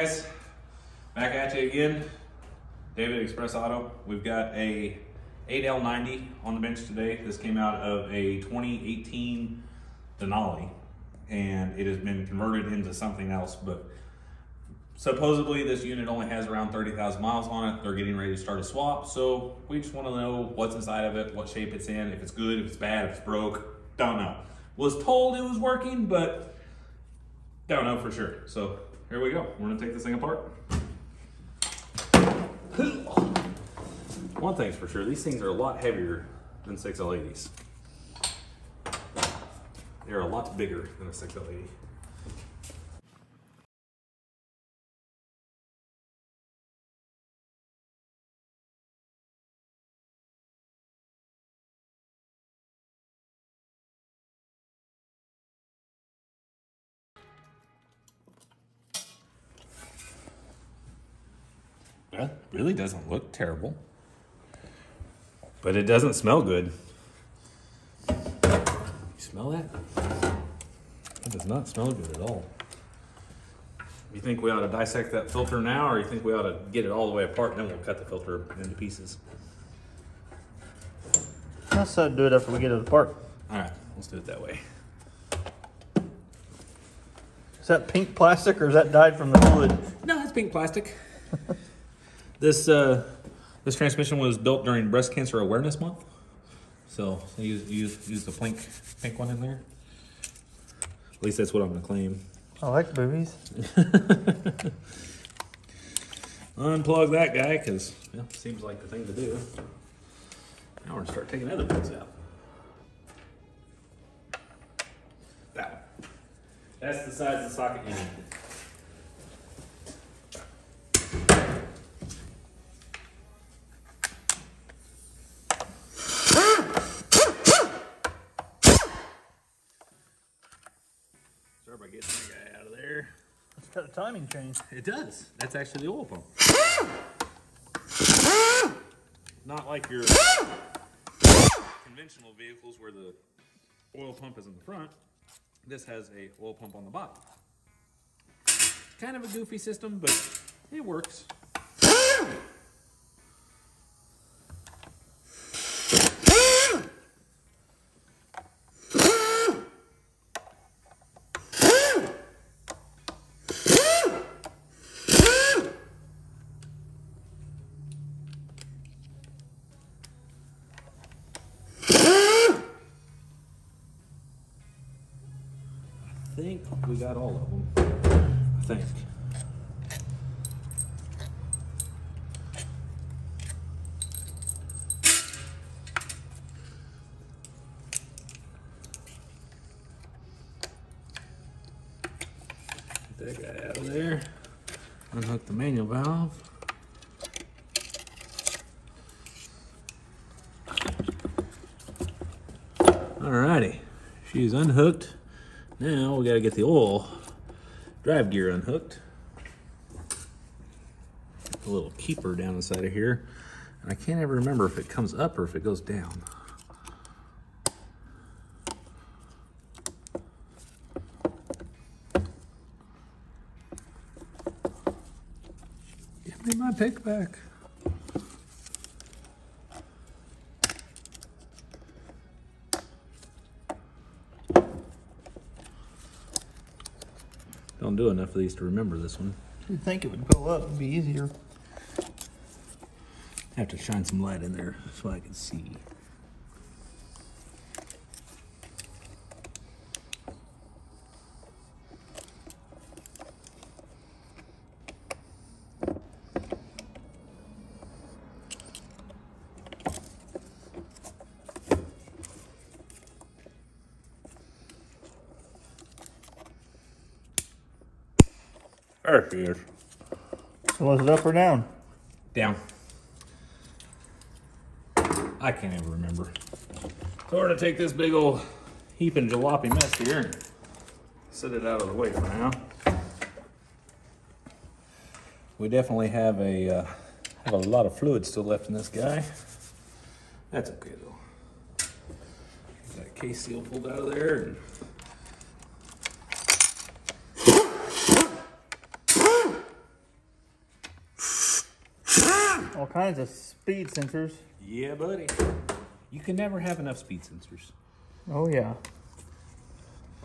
guys? Back at you again. David Express Auto. We've got a 8L90 on the bench today. This came out of a 2018 Denali, and it has been converted into something else, but supposedly this unit only has around 30,000 miles on it. They're getting ready to start a swap, so we just want to know what's inside of it, what shape it's in, if it's good, if it's bad, if it's broke. Don't know. Was told it was working, but don't know for sure. So here we go. We're gonna take this thing apart. One thing's for sure, these things are a lot heavier than 6L80s. They're a lot bigger than a 6L80. That really doesn't look terrible, but it doesn't smell good. You smell that? It does not smell good at all. You think we ought to dissect that filter now, or you think we ought to get it all the way apart and then we'll cut the filter into pieces? Let's do it after we get it apart. All right, let's do it that way. Is that pink plastic or is that dyed from the fluid? No, it's pink plastic. This transmission was built during Breast Cancer Awareness Month, so I used the pink one in there. At least that's what I'm gonna claim. I like boobies. Unplug that guy, because it seems like the thing to do. Now we're gonna start taking other bits out. That one. That's the size of the socket you need. Sorry about getting that guy out of there. It's got a timing chain. It does. That's actually the oil pump. Not like your conventional vehicles where the oil pump is in the front. This has a oil pump on the bottom. Kind of a goofy system, but it works. I think we got all of them. I think. Get that guy out of there. Unhook the manual valve. Alrighty, she's unhooked. Now we gotta get the oil drive gear unhooked. A little keeper down inside of here. And I can't ever remember if it comes up or if it goes down. Give me my pick back. Don't do enough of these to remember this one. You'd think it would go up, it'd be easier. I have to shine some light in there so I can see. There she is. So was it up or down? Down. I can't ever remember. So we're gonna take this big old heaping jalopy mess here and set it out of the way for now. We definitely have a lot of fluid still left in this guy. That's okay though. Get that case seal pulled out of there. And All kinds of speed sensors. Yeah, buddy. You can never have enough speed sensors. Oh yeah.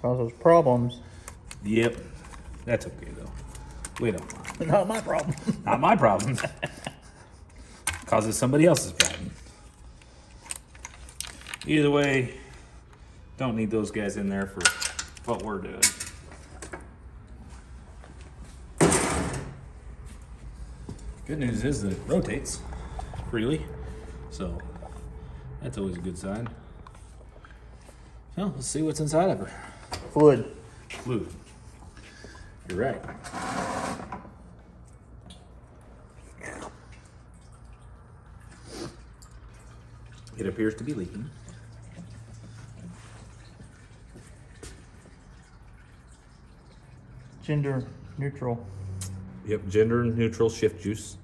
Causes problems. Yep. That's okay though. We don't mind. Not my problem. Not my problem. Causes somebody else's problem. Either way, don't need those guys in there for what we're doing. Good news is that it rotates freely, so that's always a good sign. Well, let's see what's inside of her. Fluid. Fluid. You're right. It appears to be leaking. Gender neutral. Yep, gender neutral shift juice.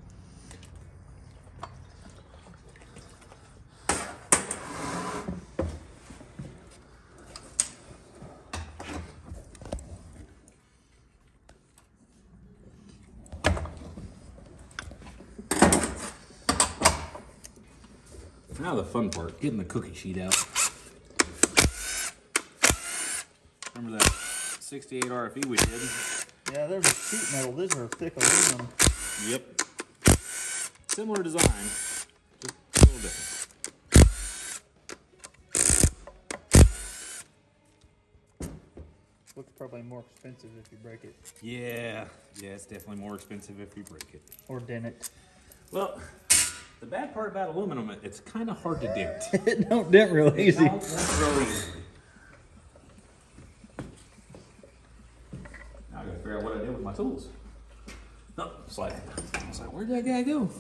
Now the fun part, getting the cookie sheet out. Remember that 68 RFE we did? Yeah, there's a sheet metal. These are thick aluminum. Yep. Similar design, just a little different. Looks probably more expensive if you break it. Yeah, it's definitely more expensive if you break it. Or dent it. Well, the bad part about aluminum, it's kind of hard to dent. It don't dent real easy. It don't dent real easy. Now I gotta figure out what I did with my tools. No, slide. I was like, where'd that guy go?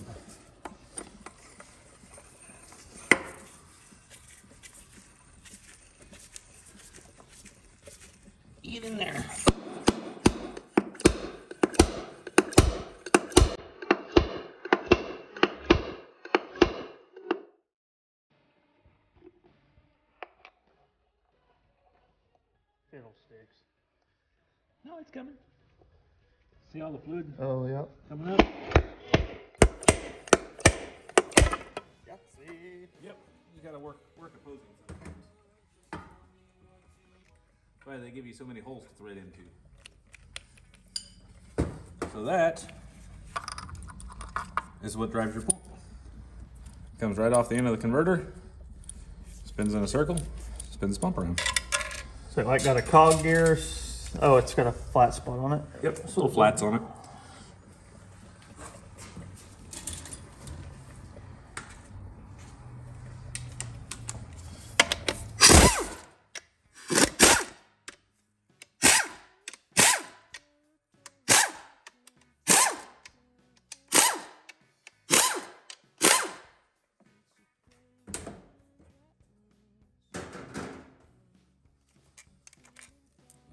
Get in there. Fiddlesticks. No, it's coming. See all the fluid Oh, yeah. coming up? Yep. You gotta work opposing sometimes. That's why they give you so many holes to thread into. So that is what drives your pump. Comes right off the end of the converter, spins in a circle, spins the pump around. So it like got a cog gear. Oh, it's got a flat spot on it. Yep, little flats on it.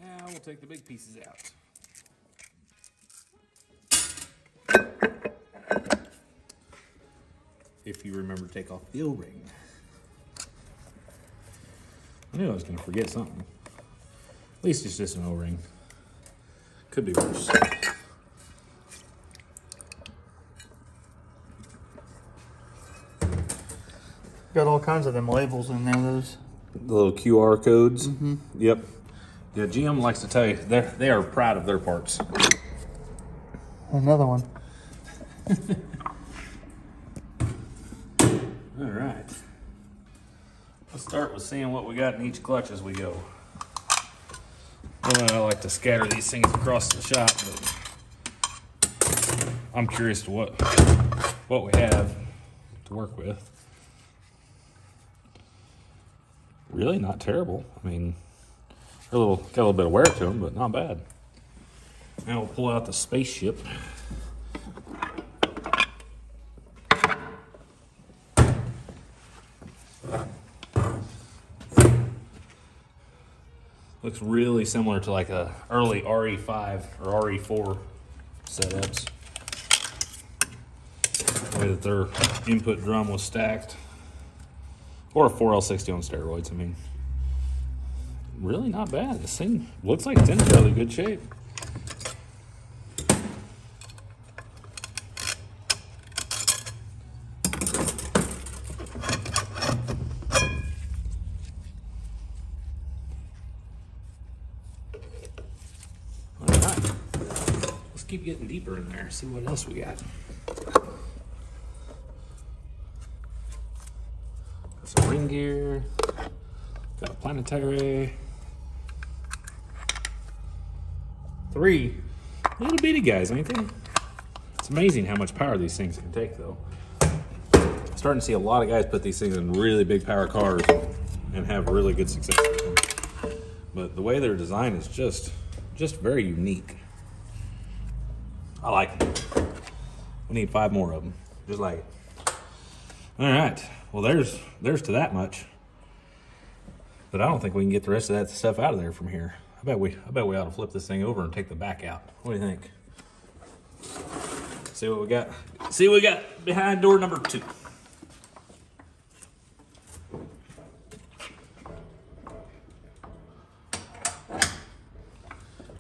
Now we'll take the big pieces out. If you remember to take off the O-ring. I knew I was going to forget something. At least it's just an O-ring. Could be worse. Got all kinds of them labels in there, those. The little QR codes. Mm-hmm. Yep. Yeah, GM likes to tell you they are proud of their parts. Another one. All right. Let's start with seeing what we got in each clutch as we go. Well, I like to scatter these things across the shop, but I'm curious to what we have to work with. Really not terrible. I mean, got a little bit of wear to them, but not bad. Now we'll pull out the spaceship. Looks really similar to like a early RE5 or RE4 setups. The way that their input drum was stacked. Or a 4L60 on steroids, I mean. Really not bad. This thing looks like it's in fairly good shape. keep getting deeper in there. See what else we got. Got some ring gear. Got a planetary. 3 little bitty guys, ain't they? It's amazing how much power these things can take, though. I'm starting to see a lot of guys put these things in really big power cars and have really good success with them. But the way they're designed is just very unique. I like them. We need 5 more of them, just like it. All right. Well, there's to that much. But I don't think we can get the rest of that stuff out of there from here. I bet we ought to flip this thing over and take the back out. What do you think? See what we got. See what we got behind door number 2.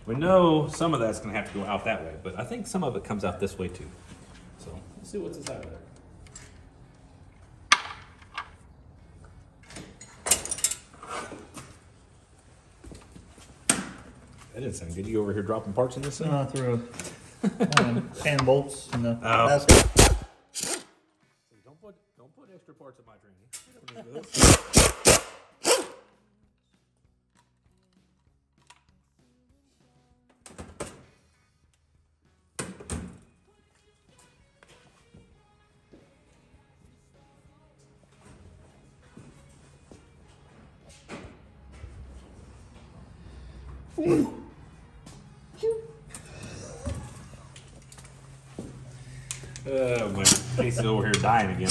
We know some of that's going to have to go out that way, but I think some of it comes out this way too. So let's see what's inside of there. That didn't sound good. You over here dropping parts in this thing? No, I threw pan bolts in the Oh. Don't put extra parts in my training. We don't need those. Oh, my face is over here dying again.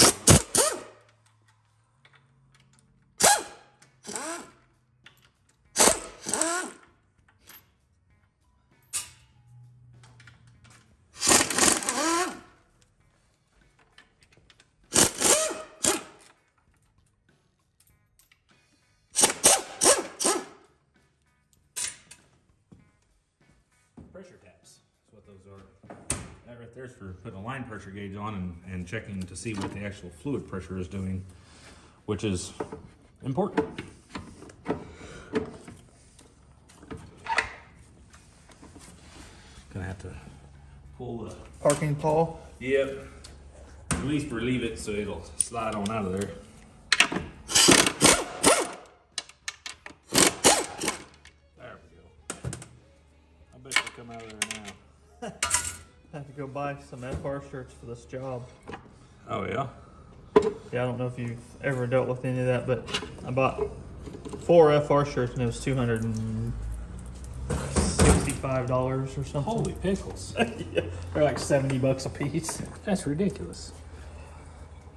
Pressure taps is what those are. That right there is for putting a line pressure gauge on and checking to see what the actual fluid pressure is doing, which is important. Gonna have to pull the parking pole. Yep. At least relieve it so it'll slide on out of there. There we go. I bet it'll come out of there now. I have to go buy some FR shirts for this job. Oh yeah? Yeah, I don't know if you've ever dealt with any of that, but I bought 4 FR shirts and it was $265 or something. Holy pickles. Yeah, they're like 70 bucks a piece. That's ridiculous.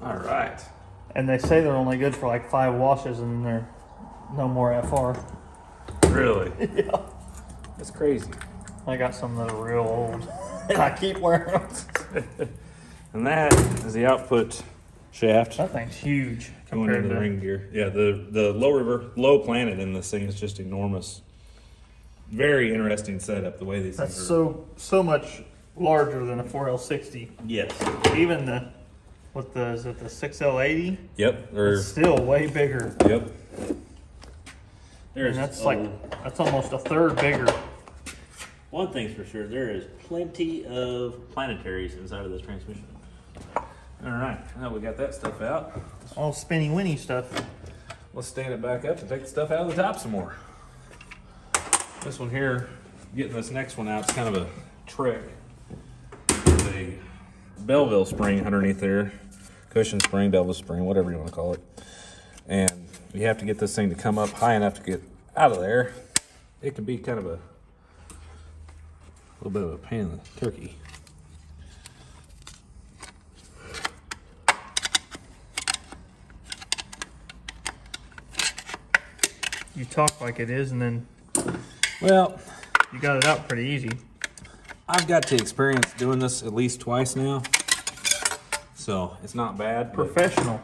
All right. And they say they're only good for like 5 washes and they're no more FR. Really? Yeah. That's crazy. I got some that are real old and I keep wearing them. And that is the output shaft. That thing's huge Going compared into to the ring gear. Yeah, the low planet in this thing is just enormous. Very interesting setup, the way these That's things are. so much larger than a 4L60. Yes. Even is it the 6L80? Yep. It's still way bigger. Yep. There's And that's almost a third bigger. one thing's for sure, there is plenty of planetaries inside of this transmission. All right. Now we got that stuff out. All spinny winny stuff. Let's stand it back up and take the stuff out of the top some more. This one here, getting this next one out, is kind of a trick. There's a Belleville spring underneath there. Cushion spring, Belleville spring, whatever you want to call it. And you have to get this thing to come up high enough to get out of there. It can be kind of a little bit of a pain in the turkey. You talk like it is, and then Well, you got it out pretty easy. I've got to experience doing this at least twice now. So it's not bad. but- Professional.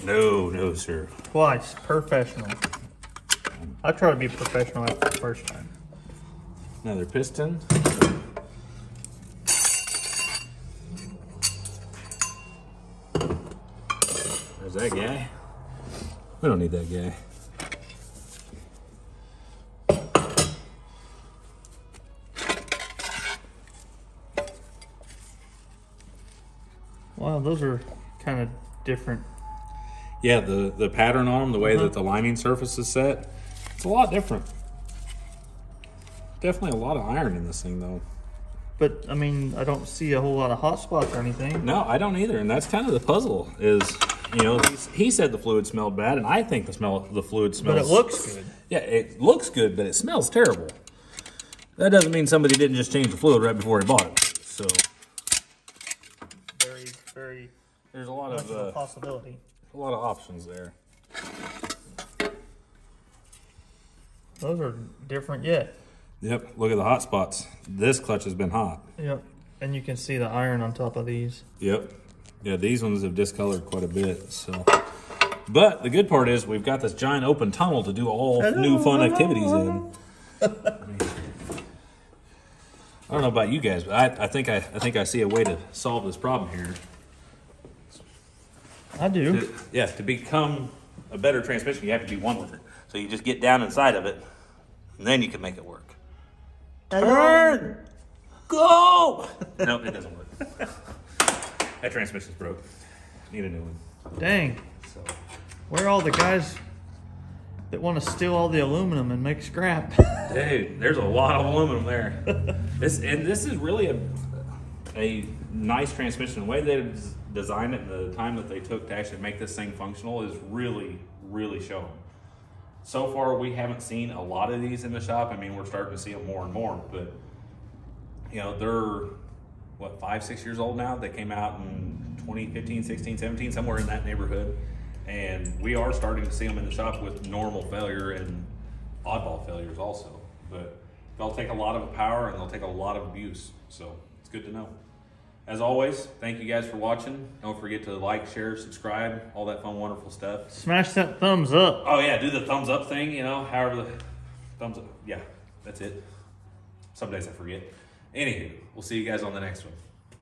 No, sir. Twice. Professional. I try to be professional after the first time. Another piston. There's that guy. We don't need that guy. those are kind of different. Yeah, the pattern on them, the way that the lining surface is set, it's a lot different. Definitely a lot of iron in this thing, though. But, I mean, I don't see a whole lot of hot spots or anything. No, I don't either, and that's kind of the puzzle is, you know, he said the fluid smelled bad, and I think the fluid smells... But it looks good. Yeah, it looks good, but it smells terrible. That doesn't mean somebody didn't just change the fluid right before he bought it, so... Very there's a lot much of a possibility. A lot of options there. Those are different yet. Yep, look at the hot spots. This clutch has been hot. Yep, and you can see the iron on top of these. Yep. Yeah, these ones have discolored quite a bit, so. But the good part is we've got this giant open tunnel to do all new fun activities in. I don't know about you guys, but I think I see a way to solve this problem here. I do. To become a better transmission, you have to be one with it. So you just get down inside of it, and then you can make it work. Turn! Go! No, it doesn't work. That transmission's broke. Need a new one. Dang. So. Where are all the guys that want to steal all the aluminum and make scrap? Dude, there's a lot of aluminum there. This is really a nice transmission. The way they designed it and the time that they took to actually make this thing functional is really, really showing. So far, we haven't seen a lot of these in the shop. I mean, we're starting to see them more and more, but you know, they're what, 5, 6 years old now. They came out in 2015, 16, 17, somewhere in that neighborhood. And we are starting to see them in the shop with normal failure and oddball failures also. But they'll take a lot of power and they'll take a lot of abuse. So it's good to know. As always, thank you guys for watching. Don't forget to like, share, subscribe, all that fun, wonderful stuff. Smash that thumbs up. Oh yeah, do the thumbs up thing, you know, however the thumbs up. Yeah, that's it. Some days I forget. Anywho, we'll see you guys on the next one.